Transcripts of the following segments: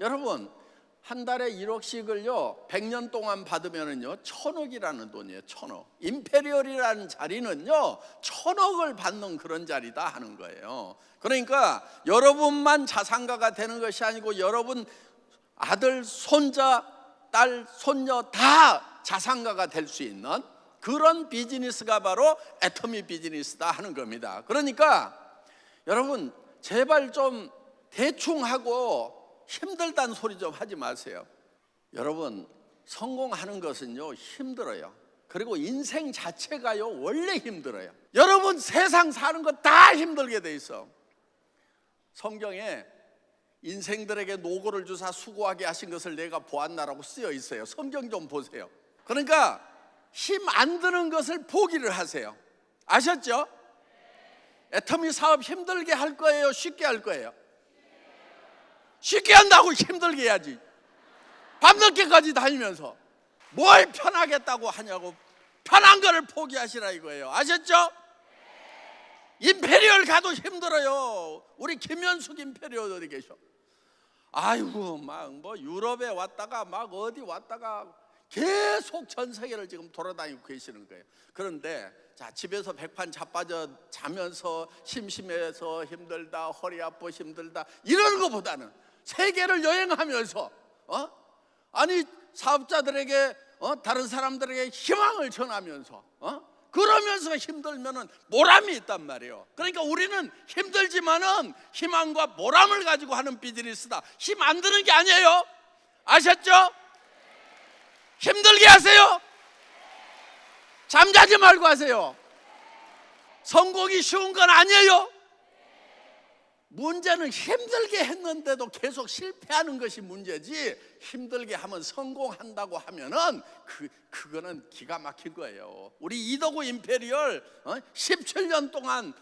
여러분 한 달에 1억씩을요 100년 동안 받으면은요 1000억이라는 돈이에요. 1000억. 임페리얼이라는 자리는요 1000억을 받는 그런 자리다 하는 거예요. 그러니까 여러분만 자산가가 되는 것이 아니고 여러분 아들, 손자, 딸, 손녀 다 자산가가 될 수 있는 그런 비즈니스가 바로 애터미 비즈니스다 하는 겁니다. 그러니까 여러분 제발 좀 대충 하고 힘들다는 소리 좀 하지 마세요. 여러분 성공하는 것은요 힘들어요. 그리고 인생 자체가요 원래 힘들어요. 여러분 세상 사는 거 다 힘들게 돼 있어. 성경에 인생들에게 노고를 주사 수고하게 하신 것을 내가 보았나라고 쓰여 있어요. 성경 좀 보세요. 그러니까 힘 안 드는 것을 포기를 하세요. 아셨죠? 애터미 사업 힘들게 할 거예요? 쉽게 할 거예요? 쉽게 한다고 힘들게 해야지. 밤늦게까지 다니면서 뭘 편하겠다고 하냐고. 편한 거를 포기하시라 이거예요. 아셨죠? 임페리얼 가도 힘들어요. 우리 김현숙 임페리얼 어디 계셔? 아이고 막 뭐 유럽에 왔다가 막 어디 왔다가 계속 전 세계를 지금 돌아다니고 계시는 거예요. 그런데 자 집에서 백판 자빠져 자면서 심심해서 힘들다, 허리 아파 힘들다 이런 것보다는 세계를 여행하면서 아니 사업자들에게 다른 사람들에게 희망을 전하면서 그러면서 힘들면은 보람이 있단 말이에요. 그러니까 우리는 힘들지만은 희망과 보람을 가지고 하는 비즈니스다. 힘 안 드는 게 아니에요. 아셨죠? 힘들게 하세요. 잠자지 말고 하세요. 성공이 쉬운 건 아니에요. 문제는 힘들게 했는데도 계속 실패하는 것이 문제지, 힘들게 하면 성공한다고 하면은 그거는 기가 막힌 거예요. 우리 이덕우 임페리얼 17년 동안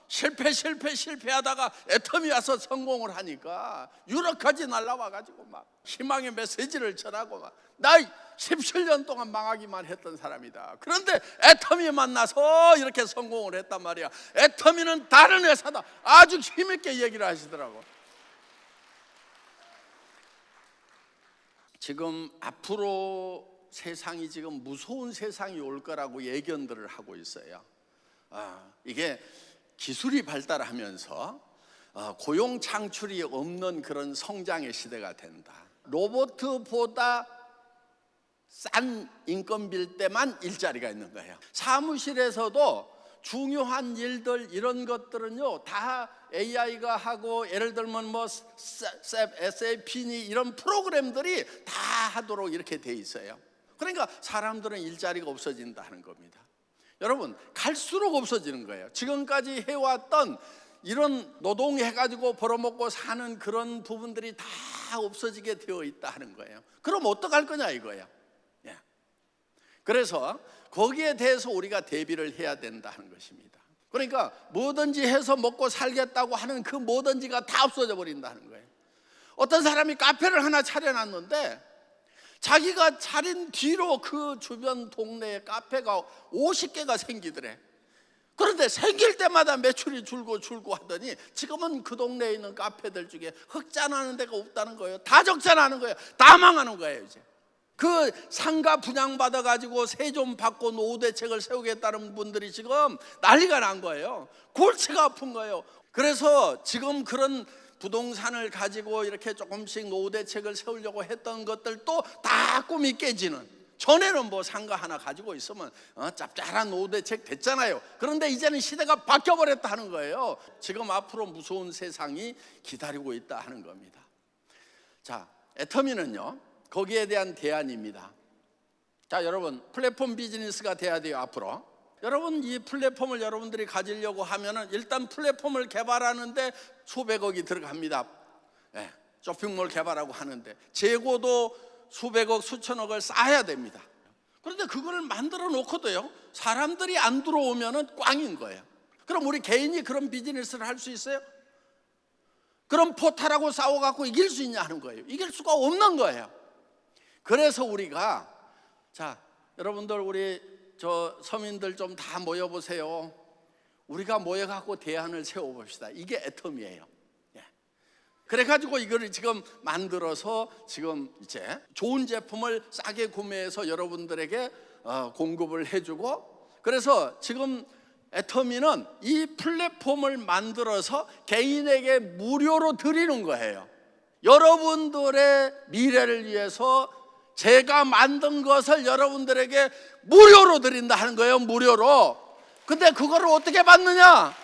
실패하다가 애터미 와서 성공을 하니까 유럽까지 날라와가지고 막 희망의 메시지를 전하고 나 17년 동안 망하기만 했던 사람이다. 그런데 애터미 만나서 이렇게 성공을 했단 말이야. 애터미는 다른 회사다. 아주 힘있게 얘기를 하시더라고. 지금 앞으로 세상이 지금 무서운 세상이 올 거라고 예견들을 하고 있어요. 이게 기술이 발달하면서 고용 창출이 없는 그런 성장의 시대가 된다. 로봇보다 싼 인건비일 때만 일자리가 있는 거예요. 사무실에서도 중요한 일들 이런 것들은요 다 AI가 하고, 예를 들면 뭐 SAP니 이런 프로그램들이 다 하도록 이렇게 돼 있어요. 그러니까 사람들은 일자리가 없어진다는 겁니다. 여러분 갈수록 없어지는 거예요. 지금까지 해왔던 이런 노동해가지고 벌어먹고 사는 그런 부분들이 다 없어지게 되어 있다 하는 거예요. 그럼 어떡할 거냐 이거예요. 그래서 거기에 대해서 우리가 대비를 해야 된다는 것입니다. 그러니까 뭐든지 해서 먹고 살겠다고 하는 그 뭐든지가 다 없어져 버린다는 거예요. 어떤 사람이 카페를 하나 차려놨는데 자기가 차린 뒤로 그 주변 동네에 카페가 50개가 생기더래. 그런데 생길 때마다 매출이 줄고 하더니 지금은 그 동네에 있는 카페들 중에 흑자나는 데가 없다는 거예요. 다 적자나는 거예요. 다 망하는 거예요. 이제 그 상가 분양받아 가지고 세 좀 받고 노후 대책을 세우겠다는 분들이 지금 난리가 난 거예요. 골치가 아픈 거예요. 그래서 지금 그런 부동산을 가지고 이렇게 조금씩 노후 대책을 세우려고 했던 것들도 다 꿈이 깨지는. 전에는 뭐 상가 하나 가지고 있으면 짭짤한 노후 대책 됐잖아요. 그런데 이제는 시대가 바뀌어버렸다 하는 거예요. 지금 앞으로 무서운 세상이 기다리고 있다 하는 겁니다. 자, 애터미는요 거기에 대한 대안입니다. 자, 여러분 플랫폼 비즈니스가 돼야 돼요. 앞으로 여러분 이 플랫폼을 여러분들이 가지려고 하면은 일단 플랫폼을 개발하는데 수백억이 들어갑니다. 쇼핑몰 개발하고 하는데 재고도 수백억 수천억을 쌓아야 됩니다. 그런데 그거를 만들어 놓고도요 사람들이 안 들어오면은 꽝인 거예요. 그럼 우리 개인이 그런 비즈니스를 할 수 있어요? 그럼 포탈하고 싸워갖고 이길 수 있냐 하는 거예요. 이길 수가 없는 거예요. 그래서 우리가, 자 여러분들 우리 저 서민들 좀 다 모여보세요. 우리가 모여갖고 대안을 세워봅시다. 이게 애터미예요. 그래가지고 이거를 지금 만들어서 지금 이제 좋은 제품을 싸게 구매해서 여러분들에게 공급을 해주고, 그래서 지금 애터미는 이 플랫폼을 만들어서 개인에게 무료로 드리는 거예요. 여러분들의 미래를 위해서 제가 만든 것을 여러분들에게 무료로 드린다 하는 거예요. 무료로. 근데 그거를 어떻게 받느냐?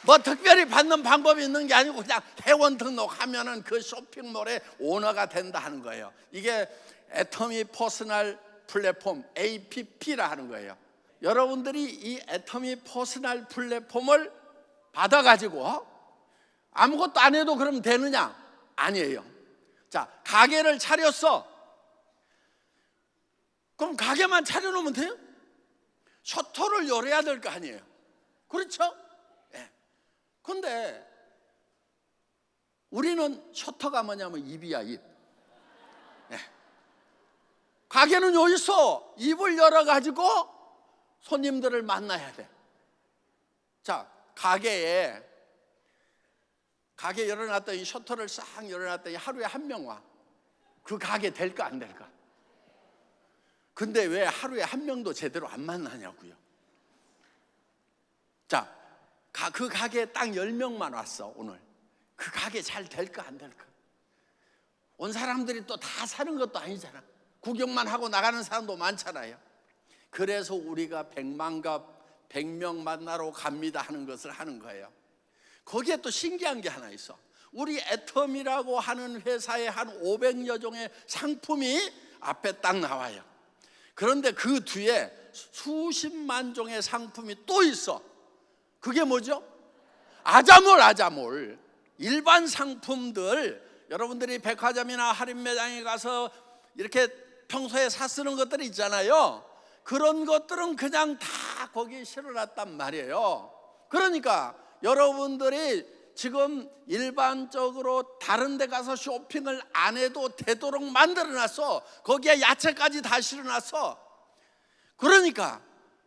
뭐 특별히 받는 방법이 있는 게 아니고 그냥 회원 등록하면은 그 쇼핑몰의 오너가 된다 하는 거예요. 이게 애터미 퍼스널 플랫폼 APP라 하는 거예요. 여러분들이 이 애터미 퍼스널 플랫폼을 받아가지고 아무것도 안 해도 그럼 되느냐? 아니에요. 자, 가게를 차렸어. 그럼 가게만 차려놓으면 돼요? 셔터를 열어야 될 거 아니에요. 그렇죠? 예. 근데 우리는 셔터가 뭐냐면 입이야, 입. 예. 가게는 여기 있어. 입을 열어가지고 손님들을 만나야 돼. 자, 가게 열어놨더니 셔터를 싹 열어놨더니 하루에 한 명 와. 그 가게 될까 안 될까? 근데 왜 하루에 한 명도 제대로 안 만나냐고요. 자, 그 가게에 딱 10명만 왔어 오늘. 그 가게 잘 될까 안 될까? 온 사람들이 또 다 사는 것도 아니잖아. 구경만 하고 나가는 사람도 많잖아요. 그래서 우리가 100명 만나러 갑니다 하는 것을 하는 거예요. 거기에 또 신기한 게 하나 있어. 우리 애터미라고 하는 회사에 한 500여 종의 상품이 앞에 딱 나와요. 그런데 그 뒤에 수십만 종의 상품이 또 있어. 그게 뭐죠? 아자몰. 일반 상품들, 여러분들이 백화점이나 할인 매장에 가서 이렇게 평소에 사 쓰는 것들이 있잖아요. 그런 것들은 그냥 다 거기에 실어놨단 말이에요. 그러니까 여러분들이 지금 일반적으로 다른 데 가서 쇼핑을 안 해도 되도록 만들어놨어. 거기에 야채까지 다 실어놨어. 그러니까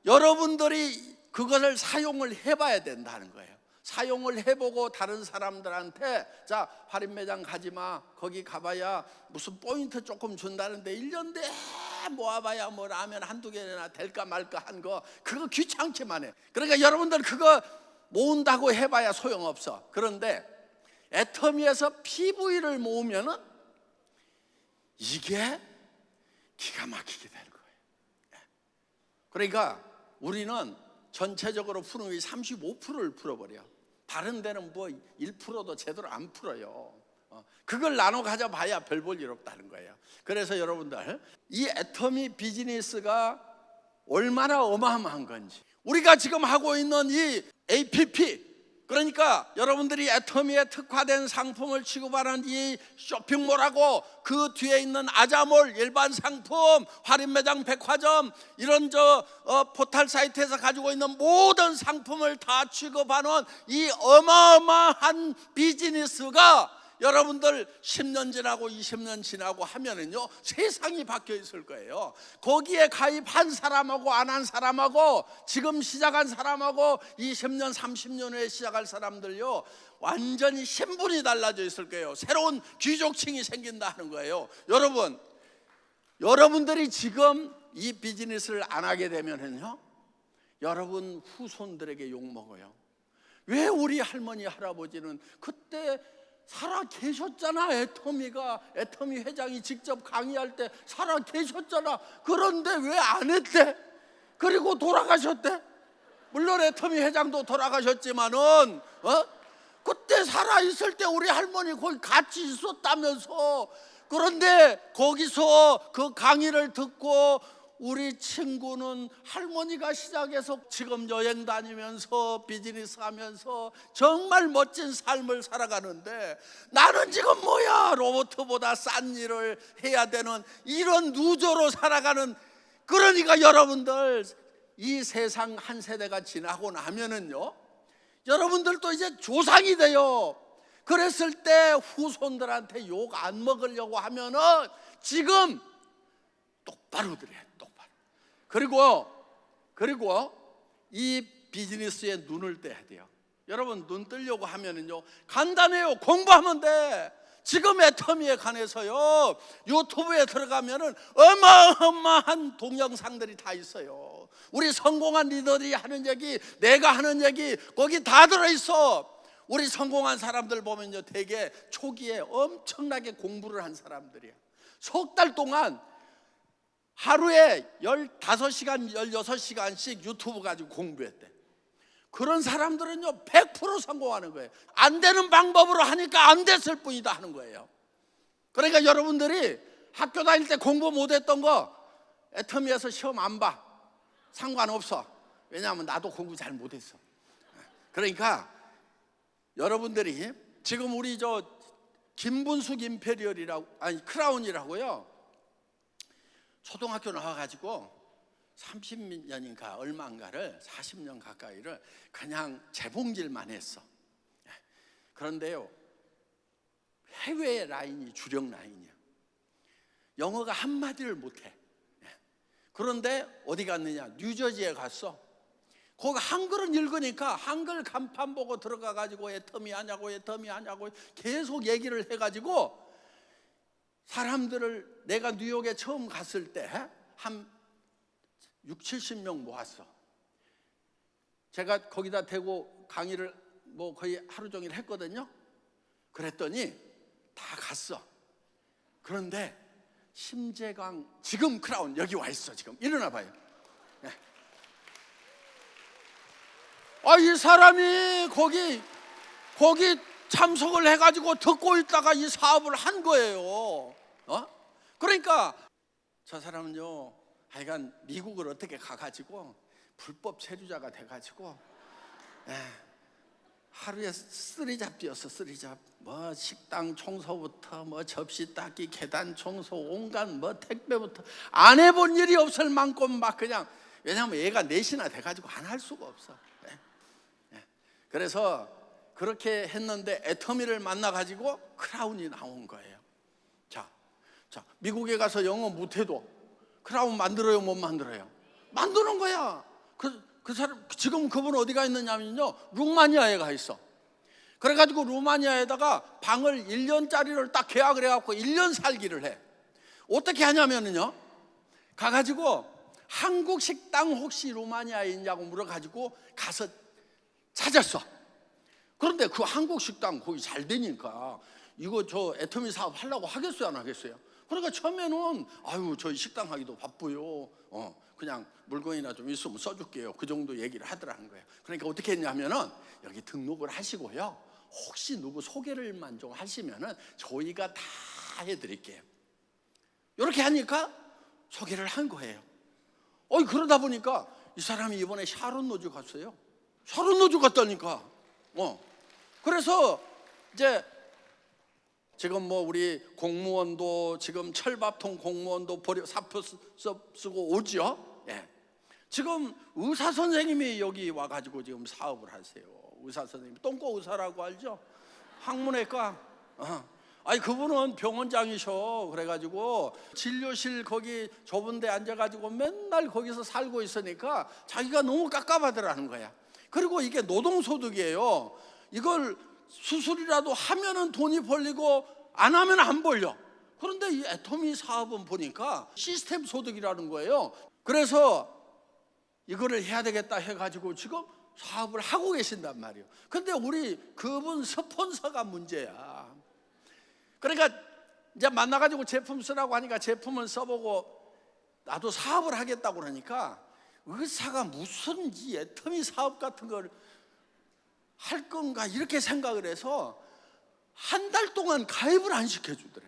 여러분들이 그것을 사용을 해봐야 된다는 거예요. 사용을 해보고 다른 사람들한테, 자, 할인 매장 가지마, 거기 가봐야 무슨 포인트 조금 준다는데 1년 내에 모아봐야 뭐 라면 한두 개나 될까 말까 한 거, 그거 귀찮기만 해. 그러니까 여러분들 그거 모은다고 해봐야 소용없어. 그런데 애터미에서 PV를 모으면은 이게 기가 막히게 되는 거예요. 그러니까 우리는 전체적으로 푸는 게 35%를 풀어버려. 다른 데는 뭐 1%도 제대로 안 풀어요. 그걸 나눠 가져봐야 별 볼 일 없다는 거예요. 그래서 여러분들, 이 애터미 비즈니스가 얼마나 어마어마한 건지, 우리가 지금 하고 있는 이 APP, 그러니까 여러분들이 애터미에 특화된 상품을 취급하는 이 쇼핑몰하고 그 뒤에 있는 아자몰, 일반 상품, 할인 매장, 백화점, 이런 포털 사이트에서 가지고 있는 모든 상품을 다 취급하는 이 어마어마한 비즈니스가 여러분들 10년 지나고 20년 지나고 하면은요, 세상이 바뀌어 있을 거예요. 거기에 가입한 사람하고 안 한 사람하고 지금 시작한 사람하고 20년 30년 후에 시작할 사람들요, 완전히 신분이 달라져 있을 거예요. 새로운 귀족층이 생긴다는 거예요. 여러분들이 지금 이 비즈니스를 안 하게 되면은요, 여러분 후손들에게 욕먹어요. 왜 우리 할머니 할아버지는 그때 살아 계셨잖아. 애터미 회장이 직접 강의할 때 살아 계셨잖아. 그런데 왜 안 했대? 그리고 돌아가셨대. 물론 애터미 회장도 돌아가셨지만은 그때 살아 있을 때 우리 할머니 거기 같이 있었다면서. 그런데 거기서 그 강의를 듣고 우리 친구는 할머니가 시작해서 지금 여행 다니면서 비즈니스 하면서 정말 멋진 삶을 살아가는데, 나는 지금 뭐야, 로봇보다 싼 일을 해야 되는 이런 누저로 살아가는. 그러니까 여러분들, 이 세상 한 세대가 지나고 나면은요, 여러분들도 이제 조상이 돼요. 그랬을 때 후손들한테 욕 안 먹으려고 하면은 지금 똑바로 들어야 돼. 그리고 이 비즈니스에 눈을 떼야 돼요. 여러분, 눈 뜨려고 하면은요, 간단해요. 공부하면 돼. 지금 애터미에 관해서요, 유튜브에 들어가면은 어마어마한 동영상들이 다 있어요. 우리 성공한 리더들이 하는 얘기, 내가 하는 얘기, 거기 다 들어있어. 우리 성공한 사람들 보면요, 되게 초기에 엄청나게 공부를 한 사람들이야. 석 달 동안 하루에 15시간, 16시간씩 유튜브 가지고 공부했대. 그런 사람들은요 100% 성공하는 거예요. 안 되는 방법으로 하니까 안 됐을 뿐이다 하는 거예요. 그러니까 여러분들이 학교 다닐 때 공부 못했던 거 애터미에서 시험 안 봐, 상관없어. 왜냐하면 나도 공부 잘 못했어. 그러니까 여러분들이 지금 우리 저 김분숙 임페리얼이라고, 아니 크라운이라고요, 초등학교 나와가지고 30년인가 얼마인가를, 40년 가까이를 그냥 재봉질만 했어. 그런데요 해외 라인이 주력 라인이야. 영어가 한마디를 못해. 그런데 어디 갔느냐, 뉴저지에 갔어. 거기 한글은 읽으니까 한글 간판 보고 들어가가지고 애터미 하냐고 애터미 하냐고 계속 얘기를 해가지고 사람들을, 내가 뉴욕에 처음 갔을 때 한 60-70명 모았어. 제가 거기다 대고 강의를 뭐 거의 하루 종일 했거든요. 그랬더니 다 갔어. 그런데 심재광, 지금 크라운 여기 와 있어. 지금 일어나 봐요. 이 사람이 거기 참석을 해가지고 듣고 있다가 이 사업을 한 거예요. 그러니까 저 사람은요, 하여간 미국을 어떻게 가가지고 불법 체류자가 돼가지고 하루에 쓰리잡 뛰었어. 쓰리잡. 뭐 식당 청소부터 뭐 접시 닦기, 계단 청소, 온갖 뭐 택배부터 안 해본 일이 없을 만큼 막 그냥, 왜냐하면 얘가 넷이나 돼가지고 안 할 수가 없어. 그래서 그렇게 했는데 애터미를 만나가지고 크라운이 나온 거예요. 자, 미국에 가서 영어 못해도 크라운 만들어요, 못 만들어요? 만드는 거야. 그 사람, 지금 그분 어디가 있느냐면요, 루마니아에 가 있어. 그래가지고 루마니아에다가 방을 1년짜리를 딱 계약을 해갖고 1년 살기를 해. 어떻게 하냐면요, 가가지고 한국 식당 혹시 루마니아에 있냐고 물어가지고 가서 찾았어. 그런데 그 한국 식당 거기 잘 되니까 이거 저 애터미 사업 하려고 하겠어요, 안 하겠어요? 그러니까 처음에는 저희 식당 하기도 바쁘요, 그냥 물건이나 좀 있으면 써줄게요, 그 정도 얘기를 하더라는 거예요. 그러니까 어떻게 했냐면은 여기 등록을 하시고요, 혹시 누구 소개를만 좀 하시면은 저희가 다 해드릴게요. 이렇게 하니까 소개를 한 거예요. 그러다 보니까 이 사람이 이번에 샤론 로즈 갔어요. 샤론 로즈 갔다니까. 그래서 이제 지금 뭐 우리 공무원도 지금 철밥통 공무원도 사표 쓰고 오죠. 지금 의사 선생님이 여기 와가지고 지금 사업을 하세요. 의사 선생님, 똥꼬 의사라고 알죠? 학문외과. 그분은 병원장이셔. 그래가지고 진료실 거기 좁은 데 앉아가지고 맨날 거기서 살고 있으니까 자기가 너무 깝깝하더라는 거야. 그리고 이게 노동소득이에요. 이걸 수술이라도 하면은 돈이 벌리고 안 하면 안 벌려. 그런데 이 애터미 사업은 보니까 시스템 소득이라는 거예요. 그래서 이거를 해야 되겠다 해가지고 지금 사업을 하고 계신단 말이에요. 근데 우리 그분 스폰서가 문제야. 그러니까 이제 만나가지고 제품 쓰라고 하니까 제품을 써보고 나도 사업을 하겠다고 그러니까 의사가 무슨 이 애터미 사업 같은 걸 할 건가 이렇게 생각을 해서 한 달 동안 가입을 안 시켜주더래.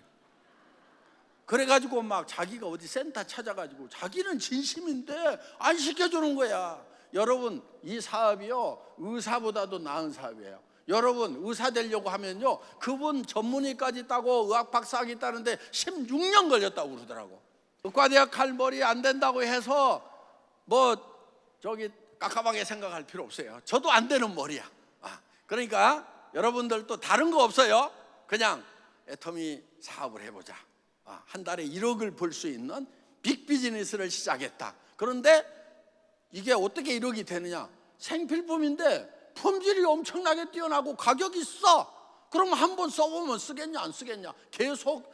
그래가지고 막 자기가 어디 센터 찾아가지고 자기는 진심인데 안 시켜주는 거야. 여러분, 이 사업이요 의사보다도 나은 사업이에요. 여러분, 의사 되려고 하면요 그분 전문의까지 따고 의학 박사학위 따는데 16년 걸렸다고 그러더라고. 의과대학 갈 머리 안 된다고 해서 뭐 저기 깝깝하게 생각할 필요 없어요. 저도 안 되는 머리야. 그러니까 여러분들도 다른 거 없어요. 그냥 애터미 사업을 해보자. 한 달에 1억을 벌 수 있는 빅 비즈니스를 시작했다. 그런데 이게 어떻게 1억이 되느냐? 생필품인데 품질이 엄청나게 뛰어나고 가격이 싸. 그럼 한 번 써보면 쓰겠냐 안 쓰겠냐? 계속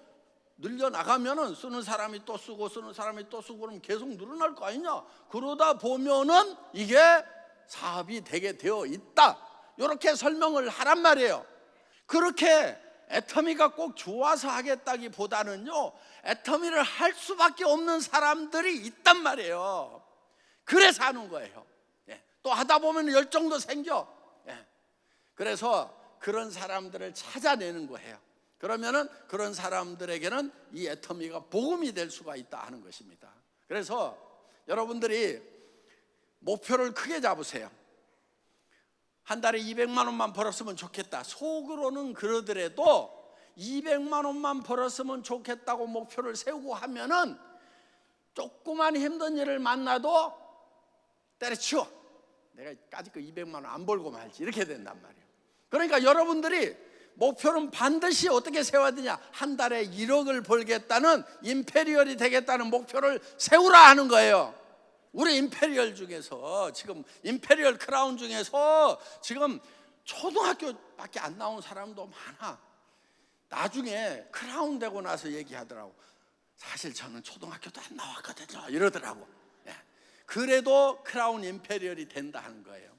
늘려나가면은 쓰는 사람이 또 쓰고 쓰는 사람이 또 쓰고 그러면 계속 늘어날 거 아니냐? 그러다 보면은 이게 사업이 되게 되어 있다, 이렇게 설명을 하란 말이에요. 그렇게 애터미가 꼭 좋아서 하겠다기보다는요, 애터미를 할 수밖에 없는 사람들이 있단 말이에요. 그래서 하는 거예요. 또 하다 보면 열정도 생겨. 그래서 그런 사람들을 찾아내는 거예요. 그러면은 그런 사람들에게는 이 애터미가 복음이 될 수가 있다 하는 것입니다. 그래서 여러분들이 목표를 크게 잡으세요. 한 달에 200만 원만 벌었으면 좋겠다. 속으로는 그러더라도 200만 원만 벌었으면 좋겠다고 목표를 세우고 하면은 조그만 힘든 일을 만나도 때려치워. 내가 까짓 거 200만 원 안 벌고 말지, 이렇게 된단 말이에요. 그러니까 여러분들이 목표는 반드시 어떻게 세워야 되냐? 한 달에 1억을 벌겠다는, 임페리얼이 되겠다는 목표를 세우라 하는 거예요. 우리 임페리얼 중에서, 지금 임페리얼 크라운 중에서 지금 초등학교밖에 안 나온 사람도 많아. 나중에 크라운 되고 나서 얘기하더라고. 사실 저는 초등학교도 안 나왔거든요, 이러더라고. 그래도 크라운 임페리얼이 된다 하는 거예요.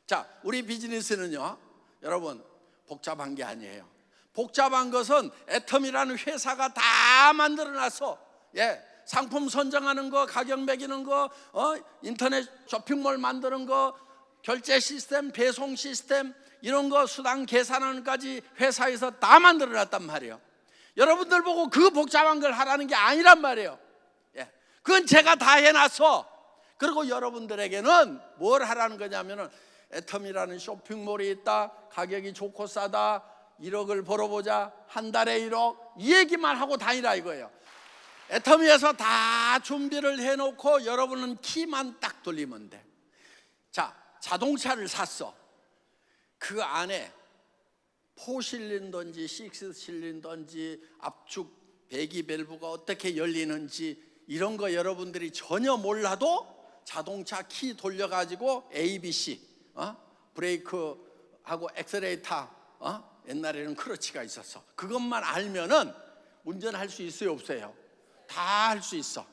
자, 우리 비즈니스는요, 여러분, 복잡한 게 아니에요. 복잡한 것은 애터미라는 회사가 다 만들어놨어. 상품 선정하는 거, 가격 매기는 거, 인터넷 쇼핑몰 만드는 거, 결제 시스템, 배송 시스템, 이런 거 수당 계산하는 까지 회사에서 다 만들어놨단 말이에요. 여러분들 보고 그 복잡한 걸 하라는 게 아니란 말이에요. 그건 제가 다 해놨어. 그리고 여러분들에게는 뭘 하라는 거냐면은, 애터미라는 쇼핑몰이 있다, 가격이 좋고 싸다, 1억을 벌어보자, 한 달에 1억, 이 얘기만 하고 다니라 이거예요. 애터미에서 다 준비를 해놓고 여러분은 키만 딱 돌리면 돼. 자, 자동차를 샀어. 그 안에 4실린더인지 6실린더인지 압축 배기 밸브가 어떻게 열리는지 이런 거 여러분들이 전혀 몰라도 자동차 키 돌려가지고 ABC, 브레이크하고 엑셀레이터, 옛날에는 크러치가 있었어. 그것만 알면은 운전할 수 있어요, 없어요? 다 할 수 있어.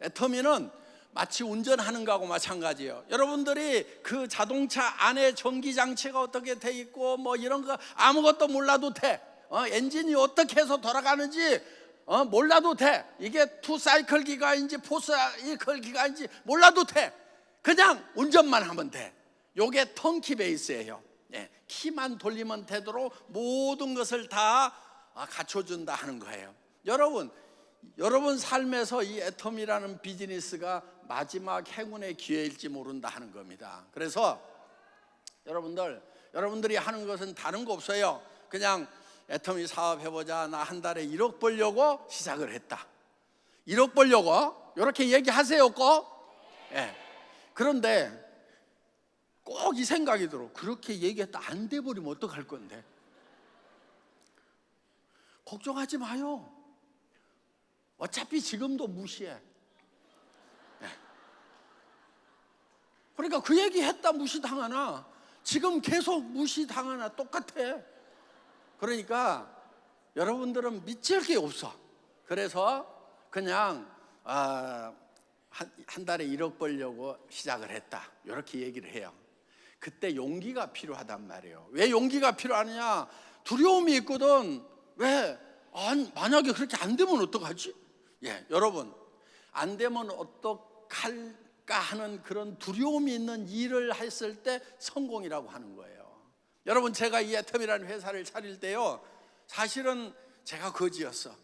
애터미는 마치 운전하는 거하고 마찬가지예요. 여러분들이 그 자동차 안에 전기장치가 어떻게 돼 있고 뭐 이런 거 아무것도 몰라도 돼. 엔진이 어떻게 해서 돌아가는지 몰라도 돼. 이게 투 사이클 기관인지 포 사이클 기관인지 몰라도 돼. 그냥 운전만 하면 돼. 요게 턴키 베이스예요. 키만 돌리면 되도록 모든 것을 다 갖춰준다 하는 거예요. 여러분 삶에서 이 애터미라는 비즈니스가 마지막 행운의 기회일지 모른다 하는 겁니다. 그래서 여러분들이 하는 것은 다른 거 없어요. 그냥 애터미 사업 해보자, 나 한 달에 1억 벌려고 시작을 했다, 1억 벌려고 이렇게 얘기하세요 꼭. 그런데 꼭 이 생각이 들어. 그렇게 얘기했다 안 돼버리면 어떡할 건데? 걱정하지 마요. 어차피 지금도 무시해. 그러니까 그 얘기 했다 무시당하나, 지금 계속 무시당하나 똑같아. 그러니까 여러분들은 미칠 게 없어. 그래서 그냥 한 달에 1억 벌려고 시작을 했다, 이렇게 얘기를 해요. 그때 용기가 필요하단 말이에요. 왜 용기가 필요하느냐? 두려움이 있거든. 왜? 만약에 그렇게 안 되면 어떡하지? 여러분, 안 되면 어떡할까 하는 그런 두려움이 있는 일을 했을 때 성공이라고 하는 거예요. 여러분, 제가 이 애터미라는 회사를 차릴 때요, 사실은 제가 거지였어.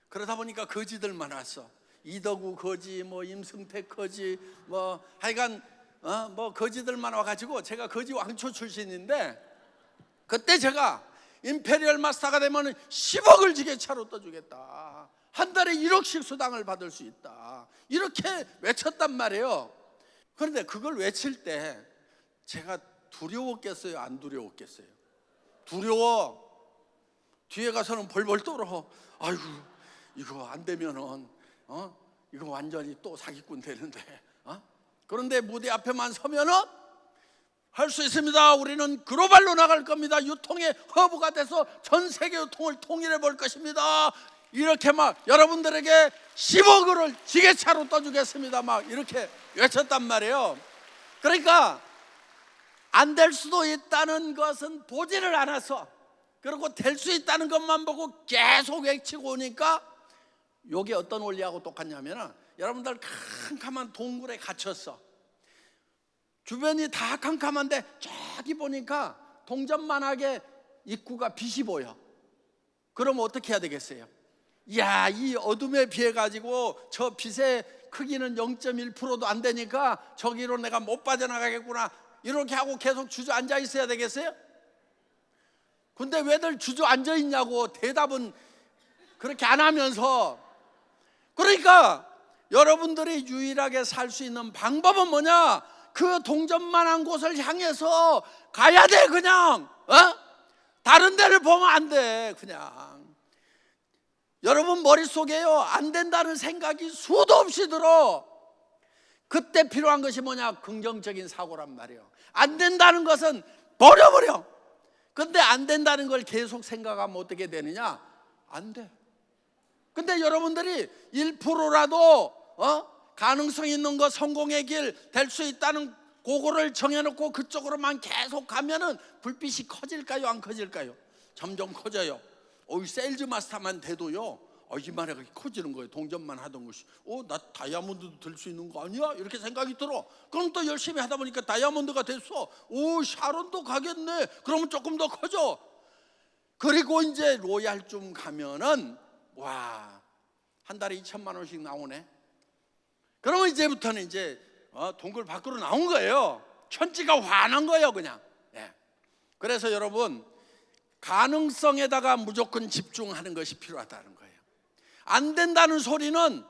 그러다 보니까 거지들만 왔어. 이덕우 거지, 뭐 임승택 거지, 뭐 하여간 뭐 거지들만 와가지고, 제가 거지 왕초 출신인데, 그때 제가 임페리얼 마스터가 되면 10억을 지게차로 떠주겠다, 한 달에 1억씩 수당을 받을 수 있다, 이렇게 외쳤단 말이에요. 그런데 그걸 외칠 때 제가 두려웠겠어요, 안 두려웠겠어요? 두려워. 뒤에 가서는 벌벌 떨어. 아이고, 이거 안 되면은 이거 완전히 또 사기꾼 되는데. 그런데 무대 앞에만 서면은 할 수 있습니다. 우리는 글로벌로 나갈 겁니다. 유통의 허브가 돼서 전 세계 유통을 통일해 볼 것입니다. 이렇게 막 여러분들에게 10억을 지게차로 떠주겠습니다. 막 이렇게 외쳤단 말이에요. 그러니까 안 될 수도 있다는 것은 보지를 않아서, 그리고 될 수 있다는 것만 보고 계속 외치고 오니까 이게 어떤 원리하고 똑같냐면, 여러분들 캄캄한 동굴에 갇혔어. 주변이 다 캄캄한데 저기 보니까 동전만하게 입구가 빛이 보여. 그럼 어떻게 해야 되겠어요? 이야, 이 어둠에 비해 가지고 저 빛의 크기는 0.1%도 안 되니까 저기로 내가 못 빠져나가겠구나, 이렇게 하고 계속 주저앉아 있어야 되겠어요? 근데 왜들 주저앉아 있냐고 대답은 그렇게 안 하면서. 그러니까 여러분들이 유일하게 살 수 있는 방법은 뭐냐? 그 동전만한 곳을 향해서 가야 돼. 그냥 다른 데를 보면 안 돼. 그냥 여러분 머릿속에요, 안 된다는 생각이 수도 없이 들어. 그때 필요한 것이 뭐냐? 긍정적인 사고란 말이에요. 안 된다는 것은 버려버려. 근데 안 된다는 걸 계속 생각하면 어떻게 되느냐? 안 돼. 근데 여러분들이 1%라도 가능성 있는 거, 성공의 길 될 수 있다는 그거를 정해놓고 그쪽으로만 계속 가면은 불빛이 커질까요? 안 커질까요? 점점 커져요. 세일즈 마스터만 돼도요, 이만해 커지는 거예요. 동전만 하던 것이 나 다이아몬드도 될 수 있는 거 아니야? 이렇게 생각이 들어. 그럼 또 열심히 하다 보니까 다이아몬드가 됐어. 샤론도 가겠네. 그러면 조금 더 커져. 그리고 이제 로얄쯤 가면은 한 달에 2천만 원씩 나오네. 그러면 이제부터는 이제 동굴 밖으로 나온 거예요. 천지가 환한 거예요, 그냥. 그래서 여러분, 가능성에다가 무조건 집중하는 것이 필요하다는 거예요. 안 된다는 소리는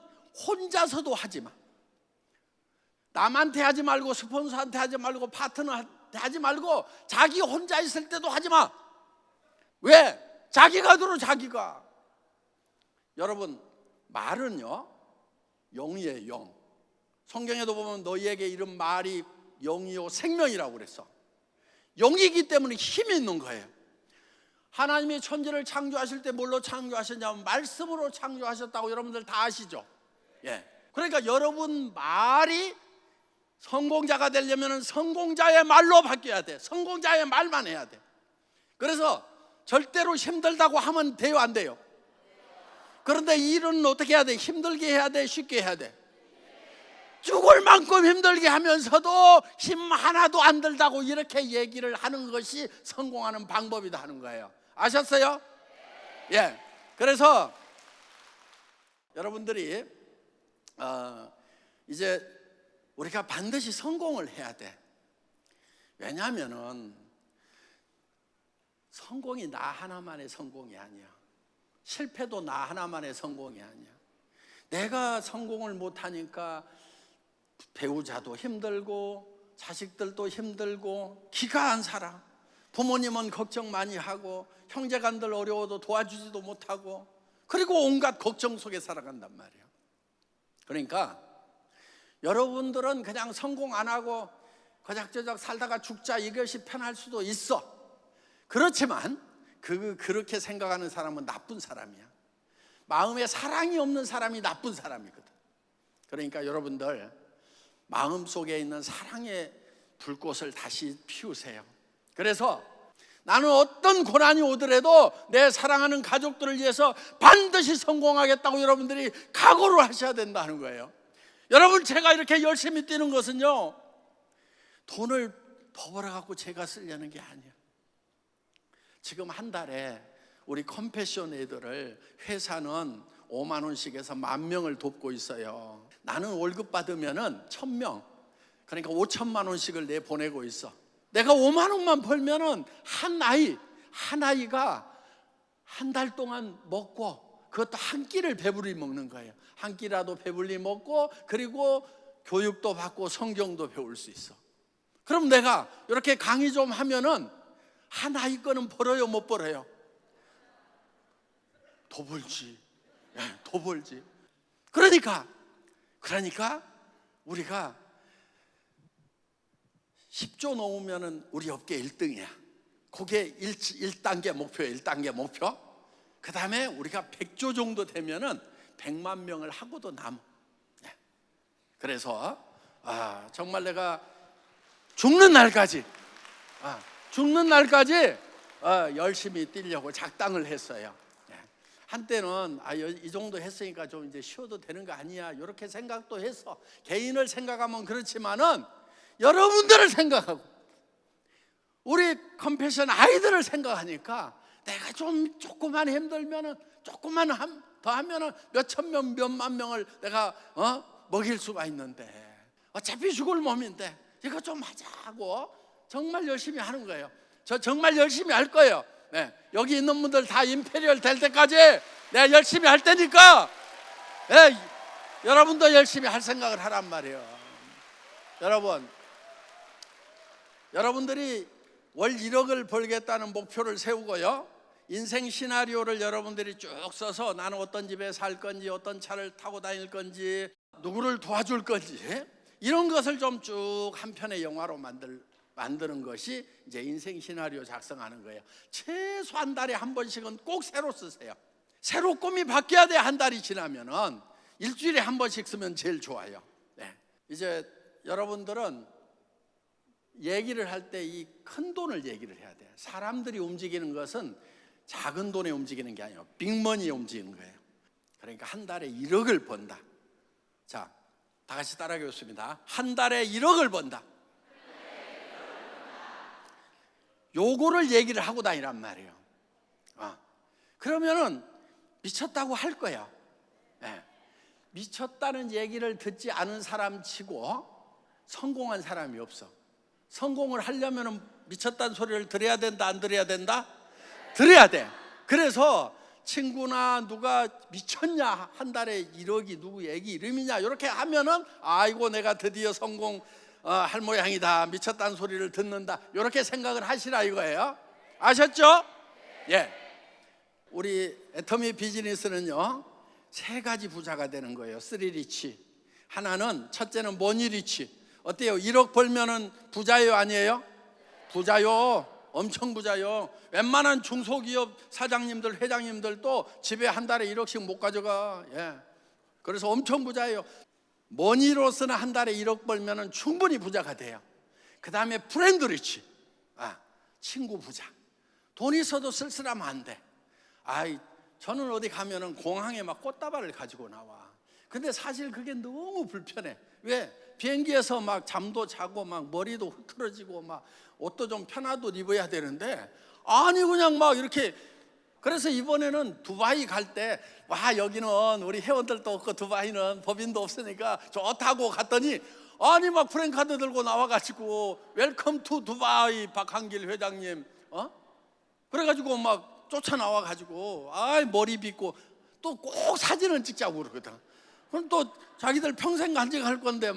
혼자서도 하지 마. 남한테 하지 말고, 스폰서한테 하지 말고, 파트너한테 하지 말고, 자기 혼자 있을 때도 하지 마. 왜? 자기가 들어, 자기가. 여러분, 말은요, 영이에요, 영. 성경에도 보면 너희에게 이른 말이 영이요 생명이라고 그랬어. 영이기 때문에 힘이 있는 거예요. 하나님이 천지를 창조하실 때 뭘로 창조하셨냐면 말씀으로 창조하셨다고 여러분들 다 아시죠? 그러니까 여러분 말이 성공자가 되려면 성공자의 말로 바뀌어야 돼. 성공자의 말만 해야 돼. 그래서 절대로 힘들다고 하면 돼요, 안 돼요? 그런데 일은 어떻게 해야 돼? 힘들게 해야 돼? 쉽게 해야 돼? 죽을 만큼 힘들게 하면서도 힘 하나도 안 들다고 이렇게 얘기를 하는 것이 성공하는 방법이다 하는 거예요. 아셨어요? 그래서 여러분들이 이제 우리가 반드시 성공을 해야 돼. 왜냐하면은 성공이 나 하나만의 성공이 아니야. 실패도 나 하나만의 성공이 아니야. 내가 성공을 못하니까 배우자도 힘들고 자식들도 힘들고 기가 안 살아. 부모님은 걱정 많이 하고 형제간들 어려워도 도와주지도 못하고, 그리고 온갖 걱정 속에 살아간단 말이에요. 그러니까 여러분들은 그냥 성공 안 하고 거작저작 살다가 죽자, 이것이 편할 수도 있어. 그렇지만 그렇게 생각하는 사람은 나쁜 사람이야. 마음에 사랑이 없는 사람이 나쁜 사람이거든. 그러니까 여러분들 마음속에 있는 사랑의 불꽃을 다시 피우세요. 그래서 나는 어떤 고난이 오더라도 내 사랑하는 가족들을 위해서 반드시 성공하겠다고 여러분들이 각오를 하셔야 된다는 거예요. 여러분, 제가 이렇게 열심히 뛰는 것은요, 돈을 더 벌어갖고 제가 쓰려는 게 아니에요. 지금 한 달에 우리 컴패션 애들을 회사는 5만 원씩에서 10,000명을 돕고 있어요. 나는 월급 받으면은 1,000명, 그러니까 5천만 원씩을 내 보내고 있어. 내가 5만 원만 벌면은 한 아이가 한 달 동안 먹고, 그것도 한 끼를 배불리 먹는 거예요. 한 끼라도 배불리 먹고, 그리고 교육도 받고 성경도 배울 수 있어. 그럼 내가 이렇게 강의 좀 하면은 한 아이 거는 벌어요, 못 벌어요? 더 벌지. 더 벌지. 그러니까 우리가 10조 넘으면은 우리 업계 1등이야. 그게 1단계 목표예요. 1단계 목표. 그 다음에 우리가 100조 정도 되면은 100만 명을 하고도 남아. 그래서 정말 내가 죽는 날까지 열심히 뛰려고 작당을 했어요. 한때는 이 정도 했으니까 좀 이제 쉬어도 되는 거 아니야, 이렇게 생각도 했어. 개인을 생각하면 그렇지만은 여러분들을 생각하고 우리 컴패션 아이들을 생각하니까 내가 좀 조금만 힘들면은 조금만 더 하면은 몇천 명, 몇만 명을 내가 먹일 수가 있는데, 어차피 죽을 몸인데 이거 좀 하자고 정말 열심히 하는 거예요. 저 정말 열심히 할 거예요. 네, 여기 있는 분들 다 임페리얼 될 때까지 내가 열심히 할 테니까, 네, 여러분도 열심히 할 생각을 하란 말이에요. 여러분들이 월 1억을 벌겠다는 목표를 세우고요, 인생 시나리오를 여러분들이 쭉 써서 나는 어떤 집에 살 건지, 어떤 차를 타고 다닐 건지, 누구를 도와줄 건지, 이런 것을 좀 쭉 한 편의 영화로 만드는 것이 이제 인생 시나리오 작성하는 거예요. 최소 한 달에 한 번씩은 꼭 새로 쓰세요. 새로 꿈이 바뀌어야 돼. 한 달이 지나면은 일주일에 한 번씩 쓰면 제일 좋아요. 네. 이제 여러분들은 얘기를 할 때 이 큰 돈을 얘기를 해야 돼요. 사람들이 움직이는 것은 작은 돈에 움직이는 게 아니에요. 빅머니에 움직이는 거예요. 그러니까 한 달에 1억을 번다. 자, 다 같이 따라하겠습니다. 한 달에 1억을 번다. 요거를 얘기를 하고 다니란 말이에요. 그러면은 미쳤다고 할 거야. 네. 미쳤다는 얘기를 듣지 않은 사람 치고 성공한 사람이 없어. 성공을 하려면 미쳤다는 소리를 들어야 된다, 안 들어야 된다? 들어야 돼. 그래서 친구나 누가 미쳤냐, 한 달에 1억이 누구 애기 이름이냐, 이렇게 하면은 아이고 내가 드디어 성공할 모양이다, 미쳤다는 소리를 듣는다, 이렇게 생각을 하시라 이거예요. 아셨죠? 예. 우리 애터미 비즈니스는요 3가지 부자가 되는 거예요. 3리치. 하나는, 첫째는 머니리치. 어때요? 1억 벌면은 부자예요, 아니에요? 부자요. 엄청 부자요. 웬만한 중소기업 사장님들, 회장님들도 집에 한 달에 1억씩 못 가져가. 예. 그래서 엄청 부자예요. 머니로서는 한 달에 1억 벌면은 충분히 부자가 돼요. 그 다음에 프렌드 리치. 친구 부자. 돈 있어도 쓸쓸하면 안 돼. 저는 어디 가면은 공항에 막 꽃다발을 가지고 나와. 근데 사실 그게 너무 불편해. 왜? 비행기에서 막 잠도 자고 막 머리도 흐트러지고 막 옷도 좀 편한 옷 입어야 되는데, 그냥 막 이렇게. 그래서 이번에는 두바이 갈 때 여기는 우리 회원들도 없고 두바이는 법인도 없으니까 좋다고 갔더니 막 프랭카드 들고 나와가지고 웰컴 투 두바이 박한길 회장님 그래가지고 막 쫓아나와가지고 머리 빗고 또 꼭 사진을 찍자고 그러거든. 그럼 또 자기들 평생 간직할 건데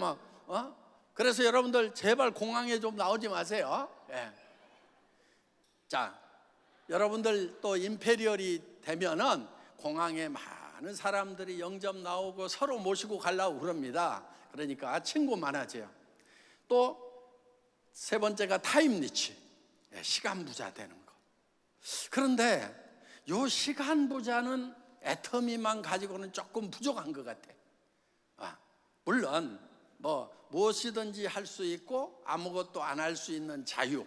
그래서 여러분들 제발 공항에 좀 나오지 마세요. 예. 자, 여러분들 또 임페리얼이 되면은 공항에 많은 사람들이 영접 나오고 서로 모시고 가려고 그럽니다. 그러니까 친구 많아져요. 또 3번째가 타임 리치. 시간 부자 되는 거. 그런데 요 시간 부자는 애터미만 가지고는 조금 부족한 것 같아. 물론 무엇이든지 할 수 있고 아무것도 안 할 수 있는 자유,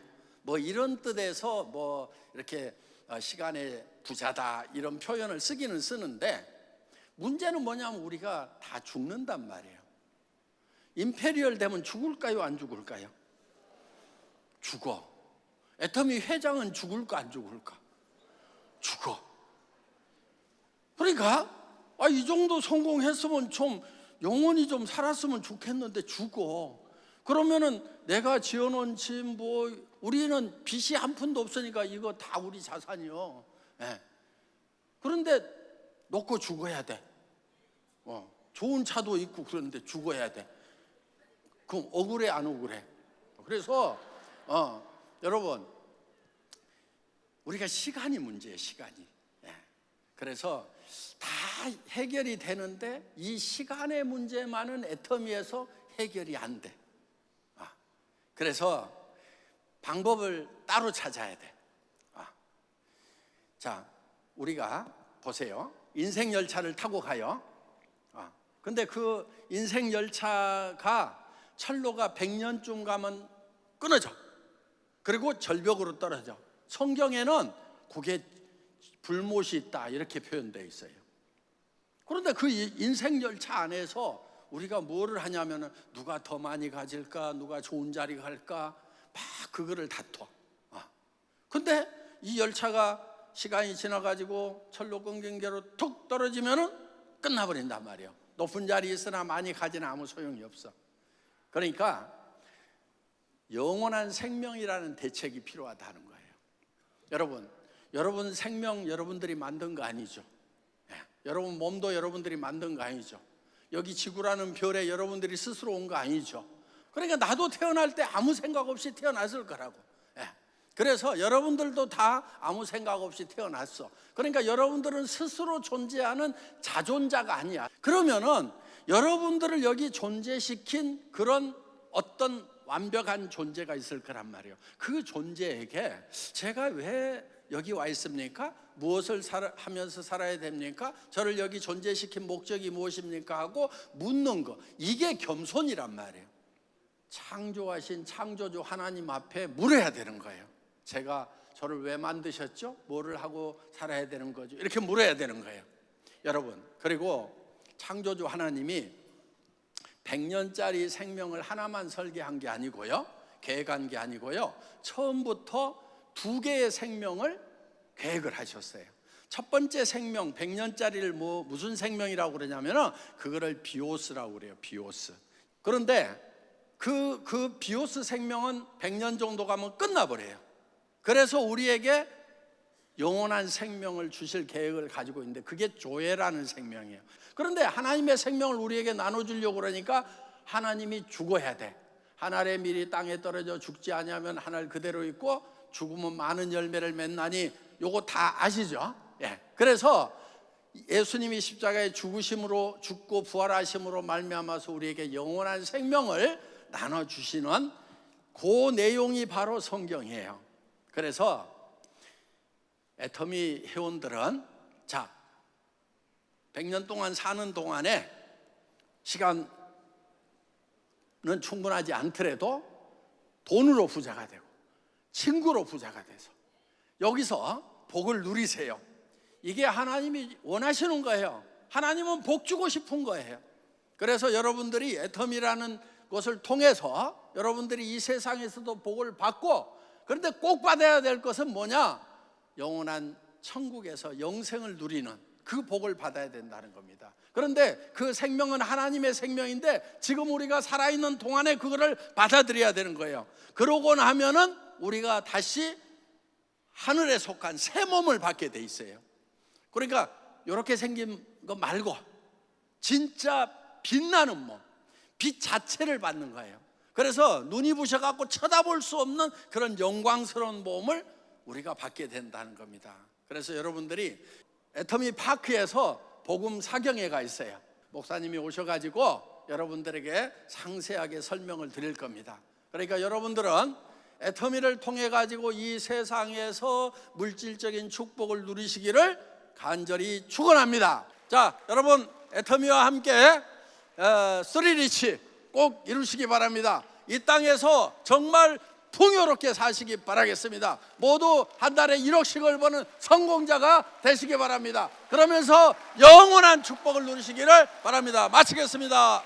이런 뜻에서 이렇게 시간의 부자다 이런 표현을 쓰기는 쓰는데, 문제는 뭐냐면 우리가 다 죽는단 말이에요. 임페리얼 되면 죽을까요, 안 죽을까요? 죽어. 애터미 회장은 죽을까, 안 죽을까? 죽어. 그러니까 이 정도 성공했으면 좀 영원히 좀 살았으면 좋겠는데 죽어. 그러면은 내가 지어놓은 집 우리는 빚이 한 푼도 없으니까 이거 다 우리 자산이요. 예. 그런데 놓고 죽어야 돼. 좋은 차도 있고 그런데 죽어야 돼. 그럼 억울해, 안 억울해? 그래서 여러분, 우리가 시간이 문제예요. 시간이. 예. 그래서 다 해결이 되는데 이 시간의 문제만은 애터미에서 해결이 안 돼. 그래서 방법을 따로 찾아야 돼. 자, 우리가 보세요. 인생 열차를 타고 가요. 근데 그 인생 열차가 철로가 100년쯤 가면 끊어져. 그리고 절벽으로 떨어져. 성경에는 그게 불못이 있다 이렇게 표현되어 있어요. 그런데 그 인생 열차 안에서 우리가 뭐를 하냐면은 누가 더 많이 가질까, 누가 좋은 자리 갈까, 막 그거를 다퉈. 근데 이 열차가 시간이 지나가지고 철로 끊긴게로 툭 떨어지면은 끝나버린단 말이에요. 높은 자리 있으나 많이 가지는 아무 소용이 없어. 그러니까 영원한 생명이라는 대책이 필요하다는 거예요. 여러분 생명 여러분들이 만든 거 아니죠? 여러분 몸도 여러분들이 만든 거 아니죠? 여기 지구라는 별에 여러분들이 스스로 온 거 아니죠? 그러니까 나도 태어날 때 아무 생각 없이 태어났을 거라고. 그래서 여러분들도 다 아무 생각 없이 태어났어. 그러니까 여러분들은 스스로 존재하는 자존자가 아니야. 그러면은 여러분들을 여기 존재시킨 그런 어떤 완벽한 존재가 있을 거란 말이에요. 그 존재에게 제가 왜 여기 와 있습니까? 무엇을 하면서 살아야 됩니까? 저를 여기 존재시킨 목적이 무엇입니까? 하고 묻는 거, 이게 겸손이란 말이에요. 창조하신 창조주 하나님 앞에 물어야 되는 거예요. 제가 저를 왜 만드셨죠? 뭐를 하고 살아야 되는 거죠? 이렇게 물어야 되는 거예요. 여러분, 그리고 창조주 하나님이 100년짜리 생명을 하나만 설계한 게 아니고요, 계획한 게 아니고요, 처음부터 2개의 생명을 계획을 하셨어요. 첫 번째 생명 100년짜리를 무슨 생명이라고 그러냐면은 그거를 비오스라고 그래요. 비오스. 그런데 그 비오스 생명은 100년 정도 가면 끝나버려요. 그래서 우리에게 영원한 생명을 주실 계획을 가지고 있는데 그게 조회라는 생명이에요. 그런데 하나님의 생명을 우리에게 나눠주려고 그러니까 하나님이 죽어야 돼. 한 알의 밀이 땅에 떨어져 죽지 않으면 한 알 그대로 있고 죽으면 많은 열매를 맺나니, 요거 다 아시죠? 그래서 예수님이 십자가에 죽으심으로, 죽고 부활하심으로 말미암아서 우리에게 영원한 생명을 나눠주시는 그 내용이 바로 성경이에요. 그래서 애터미 회원들은 100년 동안 사는 동안에 시간은 충분하지 않더라도 돈으로 부자가 되고 친구로 부자가 돼서 여기서 복을 누리세요. 이게 하나님이 원하시는 거예요. 하나님은 복 주고 싶은 거예요. 그래서 여러분들이 애터미라는 것을 통해서 여러분들이 이 세상에서도 복을 받고, 그런데 꼭 받아야 될 것은 뭐냐? 영원한 천국에서 영생을 누리는 그 복을 받아야 된다는 겁니다. 그런데 그 생명은 하나님의 생명인데 지금 우리가 살아있는 동안에 그거를 받아들여야 되는 거예요. 그러고 나면은 우리가 다시 하늘에 속한 새 몸을 받게 돼 있어요. 그러니까 이렇게 생긴 거 말고 진짜 빛나는 몸, 빛 자체를 받는 거예요. 그래서 눈이 부셔갖고 쳐다볼 수 없는 그런 영광스러운 몸을 우리가 받게 된다는 겁니다. 그래서 여러분들이 애터미 파크에서 복음 사경회가 있어요. 목사님이 오셔가지고 여러분들에게 상세하게 설명을 드릴 겁니다. 그러니까 여러분들은 애터미를 통해 가지고 이 세상에서 물질적인 축복을 누리시기를 간절히 축원합니다. 자, 여러분 애터미와 함께 쓰리리치 꼭 이루시기 바랍니다. 이 땅에서 정말 풍요롭게 사시기 바라겠습니다. 모두 한 달에 1억씩을 버는 성공자가 되시기 바랍니다. 그러면서 영원한 축복을 누리시기를 바랍니다. 마치겠습니다.